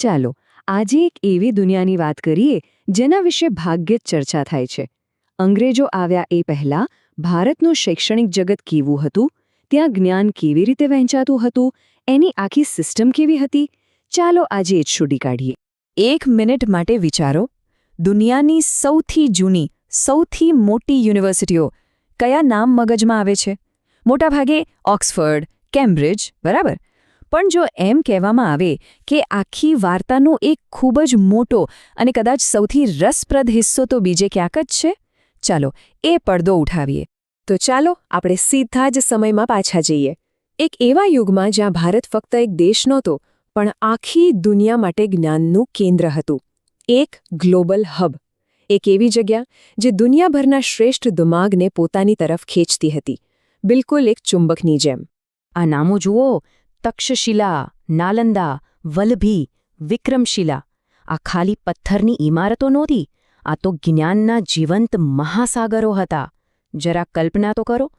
ચાલો આજે એક એવી દુનિયાની વાત કરીએ જેના વિશે ભાગ્યે જ ચર્ચા થાય છે. અંગ્રેજો આવ્યા એ પહેલાં ભારતનું શૈક્ષણિક જગત કેવું હતું, ત્યાં જ્ઞાન કેવી રીતે વહેંચાતું હતું, એની આખી સિસ્ટમ કેવી હતી, ચાલો આજે જ શોધી કાઢીએ. 1 મિનિટ માટે વિચારો, દુનિયાની સૌથી જૂની, સૌથી મોટી યુનિવર્સિટીઓ કયા નામ મગજમાં આવે છે? મોટાભાગે ઓક્સફર્ડ, કેમ્બ્રિજ, બરાબર? પણ જો એમ કહેવામાં આવે કે આખી વાર્તાનો એક ખૂબ જ મોટો અને કદાચ સૌથી રસપ્રદ હિસ્સો તો બીજે ક્યાંક જ છે, ચાલો એ પડદો ઉઠાવીએ. તો ચાલો આપણે સીધા જ સમયમાં પાછા જઈએ. એક એવા યુગમાં જ્યાં ભારત ફક્ત એક દેશ નહોતો, પણ આખી દુનિયા માટે જ્ઞાનનું કેન્દ્ર હતું. એક ગ્લોબલ હબ, એક એવી જગ્યા જે દુનિયાભરના શ્રેષ્ઠ દિમાગને પોતાની તરફ ખેંચતી હતી, બિલકુલ એક ચુંબકની જેમ. આ નામો જુઓ: તક્ષશિલા, નાલંદા, વલ્લભી, વિક્રમશિલા. આ ખાલી પથ્થરની ઇમારતો નહોતી, આ તો જ્ઞાનના જીવંત મહાસાગરો હતા. જરા કલ્પના તો કરો,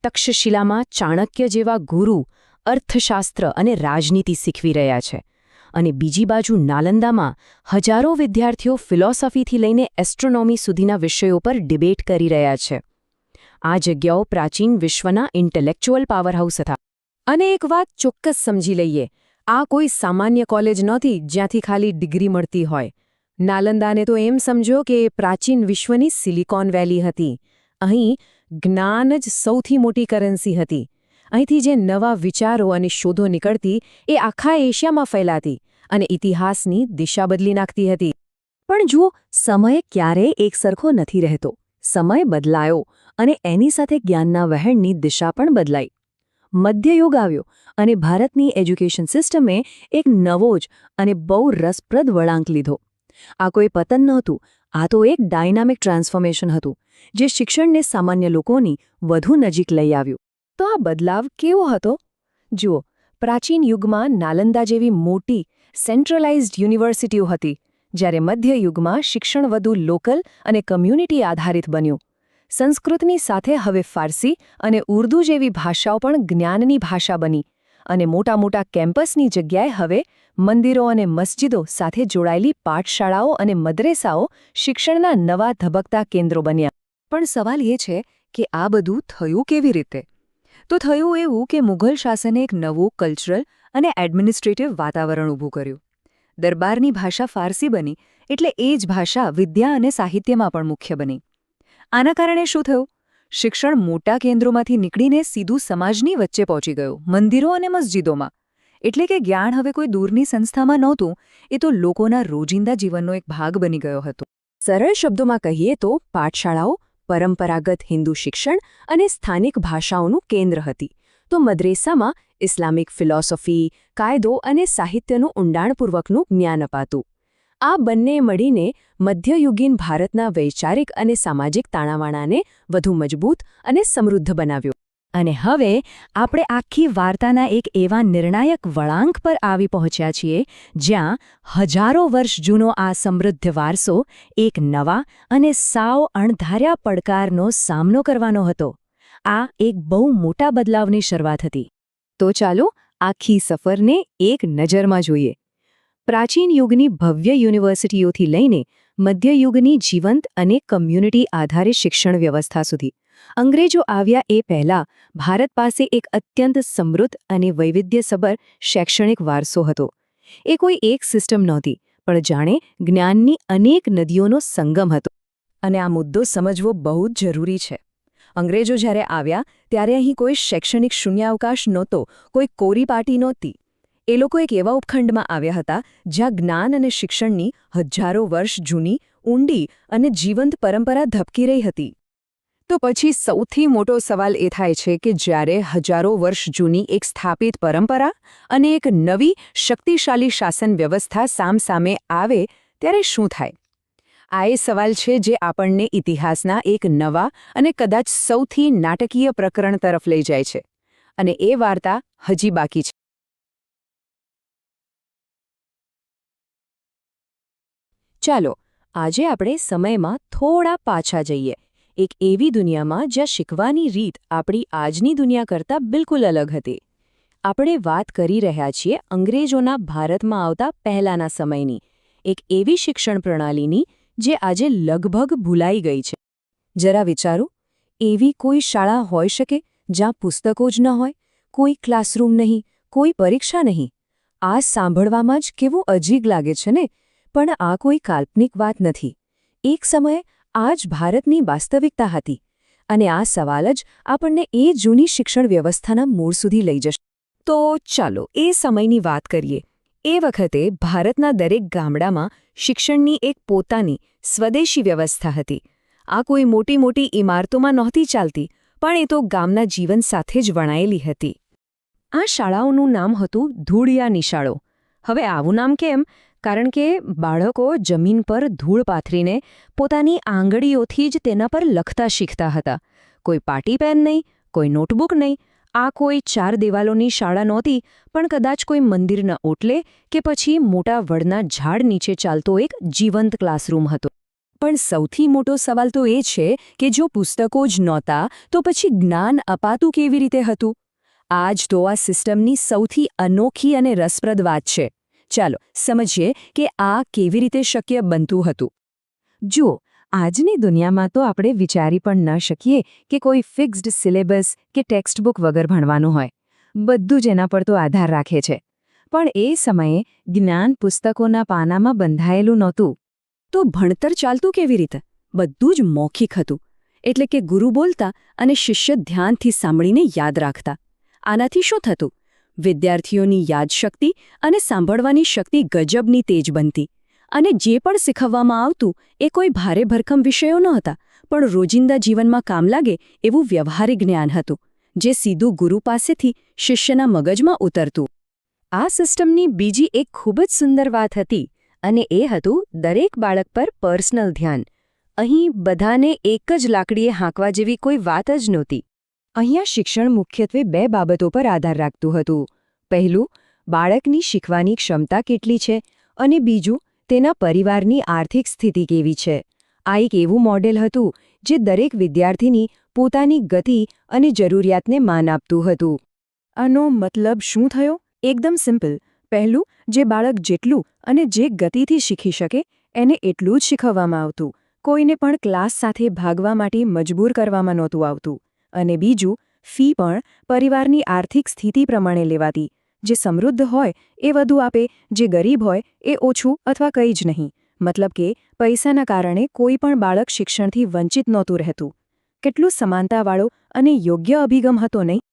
તક્ષશિલામાં ચાણક્ય જેવા ગુરુ અર્થશાસ્ત્ર અને રાજનીતિ શીખવી રહ્યા છે, અને બીજી બાજુ નાલંદામાં હજારો વિદ્યાર્થીઓ ફિલોસોફીથી લઈને એસ્ટ્રોનોમી સુધીના વિષયો પર ડિબેટ કરી રહ્યા છે. આ જગ્યાઓ પ્રાચીન વિશ્વના ઇન્ટેલેક્ચ્યુઅલ પાવરહાઉસ હતા. અને એક વાત ચોક્કસ સમજી લઈએ, આ કોઈ સામાન્ય કોલેજ નહોતી જ્યાંથી ખાલી ડિગ્રી મળતી હોય. નાલંદાને તો એમ સમજો કે પ્રાચીન વિશ્વની સિલિકોન વેલી હતી. અહીં જ્ઞાન જ સૌથી મોટી કરન્સી હતી. અહીંથી જે નવા વિચારો અને શોધો નીકળતી એ આખા એશિયામાં ફેલાતી અને ઇતિહાસની દિશા બદલી નાખતી હતી. પણ જુઓ, સમય ક્યારેય એકસરખો નથી રહેતો. સમય બદલાયો અને એની સાથે જ્ઞાનના વહેણની દિશા પણ બદલાઈ. મધ્યયુગ આવ્યો અને ભારતની એજ્યુકેશન સિસ્ટમે એક નવો જ અને બહુ રસપ્રદ વળાંક લીધો. આ કોઈ પતન નહોતું, આ તો એક ડાયનામિક ટ્રાન્સફોર્મેશન હતું, જે શિક્ષણને સામાન્ય લોકોની વધુ નજીક લઈ આવ્યું. તો આ બદલાવ કેવો હતો? જુઓ, પ્રાચીન યુગમાં નાલંદા જેવી મોટી સેન્ટ્રલાઇઝ્ડ યુનિવર્સિટીઓ હતી, જ્યારે મધ્યયુગમાં શિક્ષણ વધુ લોકલ અને કમ્યુનિટી આધારિત બન્યું. સંસ્કૃતની સાથે હવે ફારસી અને ઉર્દૂ જેવી ભાષાઓ પણ જ્ઞાનની ભાષા બની, અને મોટા મોટા કેમ્પસની જગ્યાએ હવે મંદિરો અને મસ્જિદો સાથે જોડાયેલી પાઠશાળાઓ અને મદ્રેસાઓ શિક્ષણના નવા ધબકતા કેન્દ્રો બન્યા. પણ સવાલ એ છે કે આ બધું થયું કેવી રીતે? તો થયું એવું કે મુઘલ શાસને એક નવું કલ્ચરલ અને એડમિનિસ્ટ્રેટિવ વાતાવરણ ઊભું કર્યું. દરબારની ભાષા ફારસી બની, એટલે એ જ ભાષા વિદ્યા અને સાહિત્યમાં પણ મુખ્ય બની. આના કારણે શું થયું? શિક્ષણ મોટા કેન્દ્રોમાંથી નીકળીને સીધું સમાજની વચ્ચે પહોંચી ગયું, મંદિરો અને મસ્જિદોમાં. એટલે કે જ્ઞાન હવે કોઈ દૂરની સંસ્થામાં નહોતું, એ તો લોકોના રોજિંદા જીવનનો એક ભાગ બની ગયો હતો. સરળ શબ્દોમાં કહીએ તો પાઠશાળાઓ પરંપરાગત હિન્દુ શિક્ષણ અને સ્થાનિક ભાષાઓનું કેન્દ્ર હતી, તો મદ્રેસામાં ઇસ્લામિક ફિલોસોફી, કાયદો અને સાહિત્યનું ઊંડાણપૂર્વકનું જ્ઞાન અપાતું. આ બંને મળીને મધ્યયુગીન ભારતના વૈચારિક અને સામાજિક તાણાવાણાને વધુ મજબૂત અને સમૃદ્ધ બનાવ્યો. અને હવે આપણે આખી વાર્તાના એક એવા નિર્ણાયક વળાંક પર આવી પહોંચ્યા છીએ, જ્યાં હજારો વર્ષ જૂનો આ સમૃદ્ધ વારસો એક નવા અને સાવ અણધાર્યા પડકારનો સામનો કરવાનો હતો. આ એક બહુ મોટા બદલાવની શરૂઆત હતી. તો ચાલો આખી સફરને એક નજરમાં જોઈએ. પ્રાચીન યુગની ભવ્ય યુનિવર્સિટીઓથી લઈને મધ્યયુગની જીવંત અને કમ્યુનિટી આધારિત શિક્ષણ વ્યવસ્થા સુધી. અંગ્રેજો આવ્યા એ પહેલાં ભારત પાસે એક અત્યંત સમૃદ્ધ અને વૈવિધ્યસભર શૈક્ષણિક વારસો હતો. એ કોઈ એક સિસ્ટમ નહોતી, પણ જાણે જ્ઞાનની અનેક નદીઓનો સંગમ હતો. અને આ મુદ્દો સમજવો બહુ જ જરૂરી છે. અંગ્રેજો જ્યારે આવ્યા ત્યારે અહીં કોઈ શૈક્ષણિક શૂન્યાવકાશ નહોતો, કોઈ કોરી પાટી નહોતી. એ લોકો એક એવા ઉપખંડમાં આવ્યા હતા જ્યાં જ્ઞાન અને શિક્ષણની હજારો વર્ષ જૂની, ઊંડી અને જીવંત પરંપરા ધબકી રહી હતી. તો પછી સૌથી મોટો સવાલ એ થાય છે કે જ્યારે હજારો વર્ષ જૂની એક સ્થાપિત પરંપરા અને એક નવી શક્તિશાળી શાસન વ્યવસ્થા સામસામે આવે ત્યારે શું થાય? આ એ સવાલ છે જે આપણને ઇતિહાસના એક નવા અને કદાચ સૌથી નાટકીય પ્રકરણ તરફ લઈ જાય છે. અને એ વાર્તા હજી બાકી છે. ચાલો આજે આપણે સમયમાં થોડા પાછા જઈએ, એક એવી દુનિયામાં જ્યાં શીખવાની રીત આપણી આજની દુનિયા કરતાં બિલકુલ અલગ હતી. આપણે વાત કરી રહ્યા છીએ અંગ્રેજોના ભારતમાં આવતા પહેલાના સમયની, એક એવી શિક્ષણ પ્રણાલીની જે આજે લગભગ ભૂલાઈ ગઈ છે. જરા વિચારો, એવી કોઈ શાળા હોઈ શકે જ્યાં પુસ્તકો જ ન હોય, કોઈ ક્લાસરૂમ નહીં, કોઈ પરીક્ષા નહીં. આ સાંભળવામાં જ કેવું અજીબ લાગે છે ને, પણ આ કોઈ કાલ્પનિક વાત નથી. એક સમયે આ જ ભારતની વાસ્તવિકતા હતી. અને આ સવાલ જ આપણને એ જૂની શિક્ષણ વ્યવસ્થાના મૂળ સુધી લઈ જશે. તો ચાલો એ સમયની વાત કરીએ. એ વખતે ભારતના દરેક ગામડામાં શિક્ષણની એક પોતાની સ્વદેશી વ્યવસ્થા હતી. આ કોઈ મોટી મોટી ઇમારતોમાં નહોતી ચાલતી, પણ એ તો ગામના જીવન સાથે જ વણાયેલી હતી. આ શાળાઓનું નામ હતું ધૂળિયા નિશાળો. હવે આવું નામ કેમ? કારણ કે બાળકો જમીન પર ધૂળ પાથરીને પોતાની આંગળીઓથી જ તેના પર લખતા શીખતા હતા. કોઈ પાટી પેન નહીં, કોઈ નોટબુક નહીં. આ કોઈ 4 દિવાલોની શાળા નહોતી, પણ કદાચ કોઈ મંદિરના ઓટલે કે પછી મોટા વડના ઝાડ નીચે ચાલતો એક જીવંત ક્લાસરૂમ હતો. પણ સૌથી મોટો સવાલ તો એ છે કે જો પુસ્તકો જ નહોતા તો પછી જ્ઞાન અપાતું કેવી રીતે હતું? આ જ તો આ સિસ્ટમની સૌથી અનોખી અને રસપ્રદ વાત છે. ચાલો સમજીએ કે આ કેવી રીતે શક્ય બનતું હતું. જુઓ, આજની દુનિયામાં તો આપણે વિચારી પણ ન શકીએ કે કોઈ ફિક્સ્ડ સિલેબસ કે ટેક્સ્ટબુક વગર ભણવાનું હોય. બધું જ એના પર તો આધાર રાખે છે. પણ એ સમયે જ્ઞાન પુસ્તકોના પાનામાં બંધાયેલું નહોતું. તો ભણતર ચાલતું કેવી રીતે? બધું જ મૌખિક હતું. એટલે કે ગુરુ બોલતા અને શિષ્ય ધ્યાનથી સાંભળીને યાદ રાખતા. આનાથી શું થતું? વિદ્યાર્થીઓની યાદશક્તિ અને સાંભળવાની શક્તિ ગજબની તેજ બનતી. અને જે પણ શીખવવામાં આવતું એ કોઈ ભારે ભરખમ વિષયો નહોતા, પણ રોજિંદા જીવનમાં કામ લાગે એવું વ્યવહારિક જ્ઞાન હતું, જે સીધું ગુરુ પાસેથી શિષ્યના મગજમાં ઉતરતું. આ સિસ્ટમની બીજી એક ખૂબ જ સુંદર વાત હતી, અને એ હતું દરેક બાળક પર પર્સનલ ધ્યાન. અહીં બધાને એક જ લાકડીએ હાંકવા જેવી કોઈ વાત જ નહોતી. અહીંયા શિક્ષણ મુખ્યત્વે 2 બાબતો પર આધાર રાખતું હતું. પહેલું, બાળકની શીખવાની ક્ષમતા કેટલી છે, અને બીજું, તેના પરિવારની આર્થિક સ્થિતિ કેવી છે. આ એક એવું મોડેલ હતું જે દરેક વિદ્યાર્થીની પોતાની ગતિ અને જરૂરિયાતને માન આપતું હતું. આનો મતલબ શું થયો? એકદમ સિમ્પલ. પહેલું, જે બાળક જેટલું અને જે ગતિથી શીખી શકે એને એટલું જ શીખવવામાં આવતું. કોઈને પણ ક્લાસ સાથે ભાગવા માટે મજબૂર કરવામાં નહોતું આવતું. અને બીજું, ફી પણ પરિવારની આર્થિક સ્થિતિ પ્રમાણે લેવાતી. જે સમૃદ્ધ હોય એ વધુ આપે, જે ગરીબ હોય એ ઓછું અથવા કંઈ જ નહીં. મતલબ કે પૈસાના કારણે કોઈ પણ બાળક શિક્ષણથી વંચિત નહોતું રહેતું. કેટલું સમાનતાવાળો અને યોગ્ય અભિગમ હતો નહીં?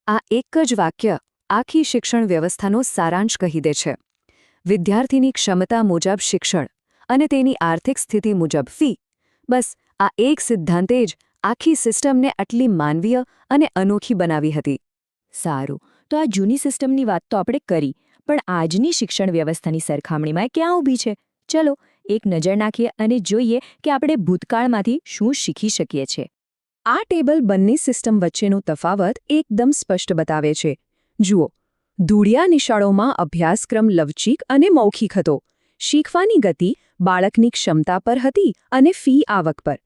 આ એક જ વાક્ય આખી શિક્ષણ વ્યવસ્થાનો સારાંશ કહી દે છે. વિદ્યાર્થીની ક્ષમતા મુજબ શિક્ષણ અને તેની આર્થિક સ્થિતિ મુજબ ફી. બસ આ એક સિદ્ધાંતે જ આખી સિસ્ટમને આટલી માનવીય અને અનોખી બનાવી હતી. સારું, તો આ જૂની સિસ્ટમની વાત તો આપણે કરી, પણ આજની શિક્ષણ વ્યવસ્થાની સરખામણીમાં ક્યાં ઊભી છે? ચલો એક નજર નાખીએ અને જોઈએ કે આપણે ભૂતકાળમાંથી શું શીખી શકીએ છીએ. આ ટેબલ બંને સિસ્ટમ વચ્ચેનો તફાવત એકદમ સ્પષ્ટ બતાવે છે. જુઓ, ધૂળિયા નિશાળોમાં અભ્યાસક્રમ લવચીક અને મૌખિક હતો. શીખવાની ગતિ બાળકની ક્ષમતા પર હતી અને ફી આવક પર.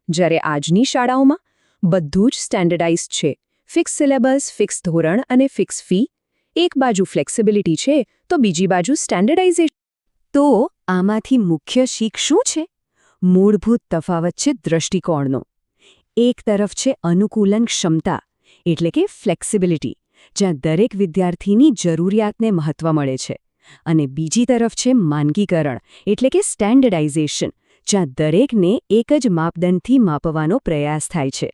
જ્યારે આજની શાળાઓમાં બધું જ સ્ટેન્ડર્ડાઇઝ્ડ છે. ફિક્સ સિલેબસ, ફિક્સ ધોરણ અને ફિક્સ ફી. એક બાજુ ફ્લેક્સિબિલિટી છે તો બીજી બાજુ સ્ટેન્ડર્ડાઇઝેશન. તો આમાંથી મુખ્ય શીખ શું છે? મૂળભૂત તફાવત છે દૃષ્ટિકોણનો. એક તરફ છે અનુકૂલન ક્ષમતા, એટલે કે ફ્લેક્સિબિલિટી, જ્યાં દરેક વિદ્યાર્થીની જરૂરિયાતને મહત્વ મળે છે. અને બીજી તરફ છે માનકીકરણ, એટલે કે સ્ટેન્ડર્ડાઇઝેશન, જ્યાં દરેકને એક જ માપદંડથી માપવાનો પ્રયાસ થાય છે.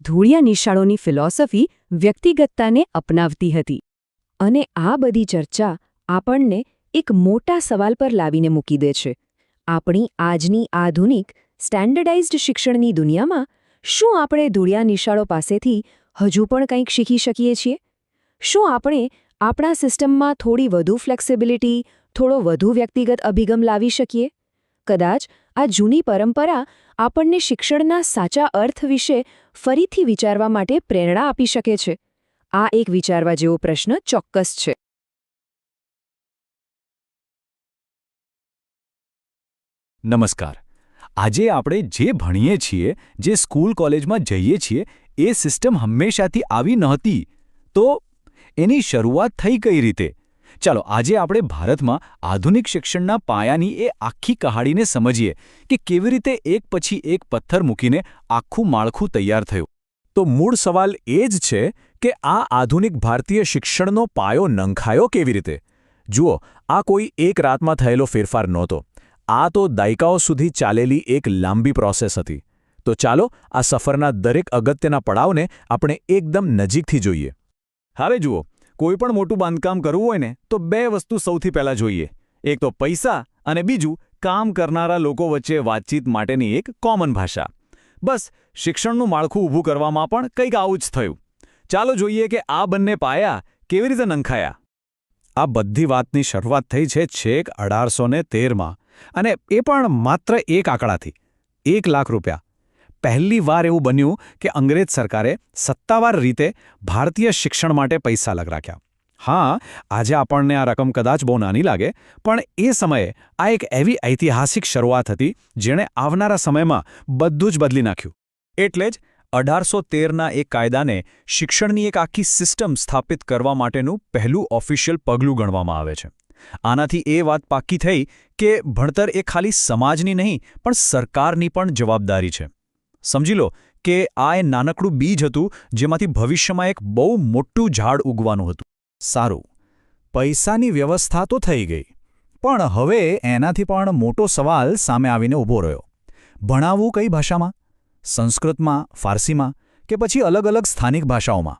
ધૂળિયા નિશાળોની ફિલોસોફી વ્યક્તિગતતાને અપનાવતી હતી. અને આ બધી ચર્ચા આપણને એક મોટા સવાલ પર લાવીને મૂકી દે છે. આપણી આજની આધુનિક સ્ટેન્ડર્ડાઇઝ્ડ શિક્ષણની દુનિયામાં શું આપણે ધૂળિયા નિશાળો પાસેથી હજુ પણ કંઈક શીખી શકીએ છીએ? શું આપણે આપણા સિસ્ટમમાં થોડી વધુ ફ્લેક્સિબિલિટી, થોડો વધુ વ્યક્તિગત અભિગમ લાવી શકીએ? કદાચ આ જૂની પરંપરા આપણને શિક્ષણના સાચા અર્થ વિશે ફરીથી વિચારવા માટે પ્રેરણા આપી શકે છે. આ એક વિચારવા જેવો પ્રશ્ન ચોક્કસ છે. નમસ્કાર. આજે આપણે જે ભણીએ છીએ, જે સ્કૂલ કોલેજમાં જઈએ છીએ, એ સિસ્ટમ હંમેશાથી આવી નહોતી. તો એની શરૂઆત થઈ કઈ રીતે? ચાલો આજે આપણે ભારતમાં આધુનિક શિક્ષણના પાયાની એ આખી કહાણીને સમજીએ કે કેવી રીતે એક પછી એક પથ્થર મૂકીને આખું માળખું તૈયાર થયું. તો મૂળ સવાલ એ જ છે કે આ આધુનિક ભારતીય શિક્ષણનો પાયો નંખાયો કેવી રીતે? જુઓ, આ કોઈ એક રાતમાં થયેલો ફેરફાર નહોતો. આ તો દાયકાઓ સુધી ચાલેલી એક લાંબી પ્રોસેસ હતી. તો ચાલો આ સફરના દરેક અગત્યના પડાવને આપણે એકદમ નજીકથી જોઈએ. હવે જુઓ, કોઈ પણ મોટું બાંધકામ કરવું હોય ને તો બે વસ્તુ સૌથી પહેલાં જોઈએ. એક તો પૈસા અને બીજું કામ કરનારા લોકો વચ્ચે વાતચીત માટેની એક કોમન ભાષા. બસ શિક્ષણનું માળખું ઊભું કરવામાં પણ કંઈક આવું જ થયું. ચાલો જોઈએ કે આ બંને પાયા કેવી રીતે નંખાયા. આ બધી વાતની શરૂઆત થઈ છે છેક 1813માં, અને એ પણ માત્ર એક આંકડાથી, 1 લાખ રૂપિયા. પહેલી વાર એવું બન્યું કે અંગ્રેજ સરકારે સત્તાવાર રીતે ભારતીય શિક્ષણ માટે પૈસા અલગ રાખ્યા. હા, આજે આપણને આ રકમ કદાચ બહુ નાની લાગે, પણ એ સમયે આ એક એવી ઐતિહાસિક શરૂઆત હતી જેણે આવનારા સમયમાં બધું જ બદલી નાખ્યું. એટલે જ 1813ના એક કાયદાને શિક્ષણની એક આખી સિસ્ટમ સ્થાપિત કરવા માટેનું પહેલું ઓફિશિયલ પગલું ગણવામાં આવે છે. આનાથી એ વાત પાક્કી થઈ કે ભણતર એ ખાલી સમાજની નહીં પણ સરકારની પણ જવાબદારી છે. સમજી લો કે આ એ નાનકડું બીજ હતું જેમાંથી ભવિષ્યમાં એક બહુ મોટું ઝાડ ઉગવાનું હતું. સારું, પૈસાની વ્યવસ્થા તો થઈ ગઈ, પણ હવે એનાથી પણ મોટો સવાલ સામે આવીને ઊભો રહ્યો. ભણાવવું કઈ ભાષામાં? સંસ્કૃતમાં, ફારસીમાં કે પછી અલગ અલગ સ્થાનિક ભાષાઓમાં?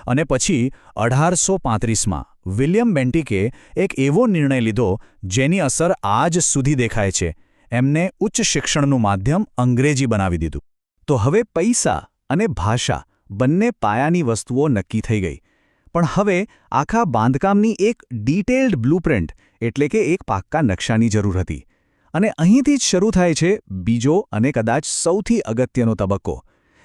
અને પછી 1835માં વિલિયમ બેન્ટિકે એક એવો નિર્ણય લીધો જેની અસર આજ સુધી દેખાય છે. એમને ઉચ્ચ શિક્ષણનું માધ્યમ અંગ્રેજી બનાવી દીધું. તો હવે પૈસા અને ભાષા બંને પાયાની વસ્તુઓ નક્કી થઈ ગઈ. પણ હવે આખા બાંધકામની એક ડિટેલ્ડ બ્લુપ્રિન્ટ એટલે કે એક પાક્કા નકશાની જરૂર હતી. અને અહીંથી જ શરૂ થાય છે બીજો અને કદાચ સૌથી અગત્યનો તબક્કો,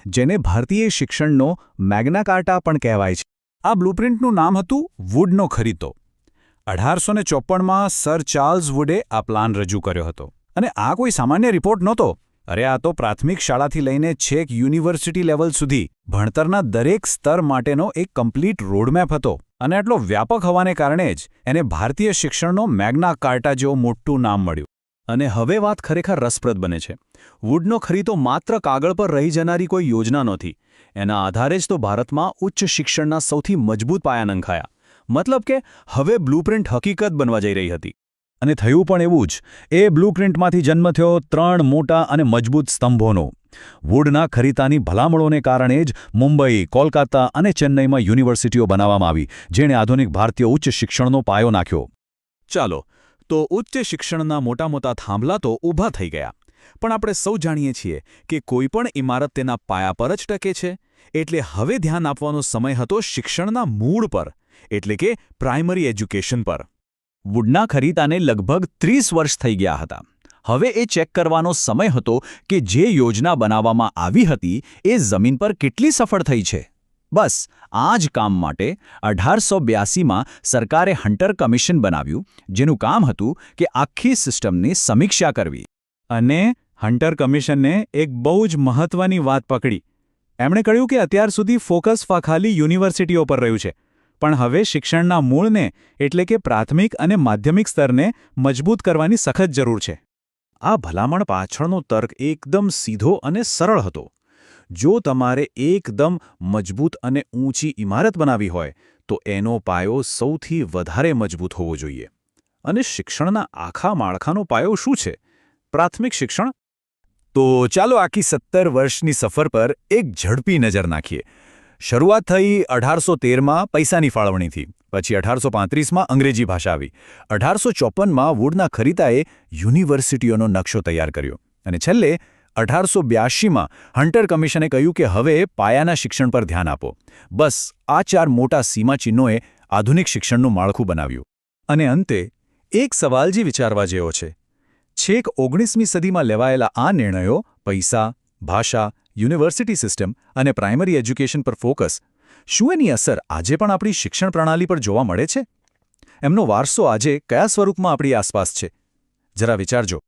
જેને ભારતીય શિક્ષણનો મેગ્ના કાર્ટા પણ કહેવાય છે. આ બ્લુપ્રિન્ટનું નામ હતું વુડનો ખરીતો. 1854માં સર ચાર્લ્સ વુડે આ પ્લાન રજૂ કર્યો હતો. અને આ કોઈ સામાન્ય રિપોર્ટ નહોતો. અરે, આ તો પ્રાથમિક શાળાથી લઈને છેક યુનિવર્સિટી લેવલ સુધી ભણતરના દરેક સ્તર માટેનો એક કમ્પ્લીટ રોડમેપ હતો. અને આટલો વ્યાપક હોવાને કારણે જ એને ભારતીય શિક્ષણનો મેગ્ના કાર્ટા જેવું મોટું નામ મળ્યું. અને હવે વાત ખરેખર રસપ્રદ બને છે. વુડનો ખરીતો માત્ર કાગળ પર રહી જનારી કોઈ યોજના નહોતી. એના આધારે જ તો ભારતમાં ઉચ્ચ શિક્ષણના સૌથી મજબૂત પાયા નંખાયા. મતલબ કે હવે બ્લુપ્રિન્ટ હકીકત બનવા જઈ રહી હતી. અને થયું પણ એવું જ. એ બ્લુપ્રિન્ટમાંથી જન્મ થયો 3 મોટા અને મજબૂત સ્તંભોનો. વુડના ખરીતાની ભલામણોને કારણે જ મુંબઈ, કોલકાતા અને ચેન્નઈમાં યુનિવર્સિટીઓ બનાવવામાં આવી, જેણે આધુનિક ભારતીય ઉચ્ચ શિક્ષણનો પાયો નાખ્યો. ચાલો, તો ઉચ્ચ શિક્ષણના મોટા મોટા થાંભલા તો ઊભા થઈ ગયા. પણ આપણે સૌ જાણીએ છીએ કે કોઈપણ ઇમારત તેના પાયા પર જ ટકે છે. એટલે હવે ધ્યાન આપવાનો સમય હતો શિક્ષણના મૂળ પર, એટલે કે પ્રાઇમરી એજ્યુકેશન પર. વુડના ખરીતાને લગભગ 30 વર્ષ થઈ ગયા હતા. હવે એ ચેક કરવાનો સમય હતો કે જે યોજના બનાવવામાં આવી હતી એ જમીન પર કેટલી સફળ થઈ છે. બસ આ જ કામ માટે 1882માં સરકારે હન્ટર કમિશન બનાવ્યું, જેનું કામ હતું કે આખી સિસ્ટમની સમીક્ષા કરવી. અને હન્ટર કમિશને એક બહુ જ મહત્વની વાત પકડી. એમણે કહ્યું કે અત્યાર સુધી ફોકસ ખાલી યુનિવર્સિટીઓ પર રહ્યું છે, પણ હવે શિક્ષણના મૂળને એટલે કે પ્રાથમિક અને માધ્યમિક સ્તરને મજબૂત કરવાની સખત જરૂર છે. આ ભલામણ પાછળનો તર્ક એકદમ સીધો અને સરળ હતો. જો તમારે એકદમ મજબૂત અને ઊંચી ઇમારત બનાવવી હોય તો એનો પાયો સૌથી વધારે મજબૂત હોવો જોઈએ. અને શિક્ષણના આખા માળખાનો પાયો શું છે? પ્રાથમિક શિક્ષણ. તો ચાલો આખી 17 વર્ષની સફર પર એક ઝડપી નજર નાખીએ. શરૂઆત થઈ 1813માં પૈસાની ફાળવણીથી. પછી 1835માં અંગ્રેજી ભાષા આવી. 1854માં વુડના ખરીતાએ યુનિવર્સિટીઓનો નકશો તૈયાર કર્યો. અને છેલ્લે 1882માં હન્ટર કમિશને કહ્યું કે હવે પાયાના શિક્ષણ પર ધ્યાન આપો. બસ આ 4 મોટા સીમાચિહ્નોએ આધુનિક શિક્ષણનું માળખું બનાવ્યું. અને અંતે એક સવાલ જે વિચારવા જેવો છે. છેક 19મી સદીમાં લેવાયેલા આ નિર્ણયો પૈસા, ભાષા, યુનિવર્સિટી સિસ્ટમ અને પ્રાઇમરી એજ્યુકેશન પર ફોકસ, શું એની અસર આજે પણ આપણી શિક્ષણ પ્રણાલી પર જોવા મળે છે? એમનો વારસો આજે કયા સ્વરૂપમાં આપણી આસપાસ છે? જરા વિચારજો.